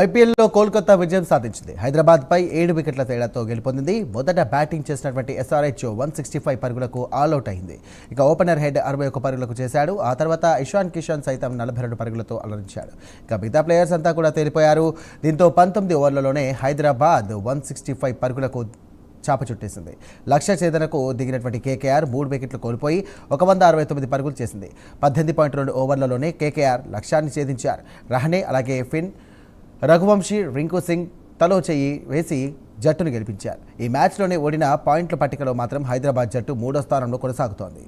ఐపీఎల్లో కోల్కతా విజయం సాధించింది. హైదరాబాద్పై 7 వికెట్ల తేడాతో గెలుపొందింది. మొదట బ్యాటింగ్ చేసినటువంటి ఎస్ఆర్హెచ్ 165 పరుగులకు ఆల్అవుట్ అయింది. ఇక ఓపెనర్ హెడ్ 61 పరుగులకు చేశాడు. ఆ తర్వాత ఇషాన్ కిషన్ సైతం 42 పరుగులతో అలరించాడు. ఇక మిగతా ప్లేయర్స్ అంతా కూడా తేలిపోయారు. దీంతో 19 ఓవర్లలోనే హైదరాబాద్ 165 పరుగులకు చాప చుట్టేసింది. లక్ష్య ఛేదనకు దిగినటువంటి కేకేఆర్ 3 వికెట్లు కోల్పోయి 169 పరుగులు చేసింది. 18.2 ఓవర్లలోనే కేకేఆర్ లక్ష్యాన్ని ఛేదించారు. రహనే అలాగే ఫిన్, రఘువంశీ, రింకు సింగ్ తలో చెయ్యి వేసి జట్టును గెలిపించారు. ఈ మ్యాచ్లోనే ఓడిన పాయింట్ల పట్టికలో మాత్రం హైదరాబాద్ జట్టు 3వ స్థానంలో కొనసాగుతోంది.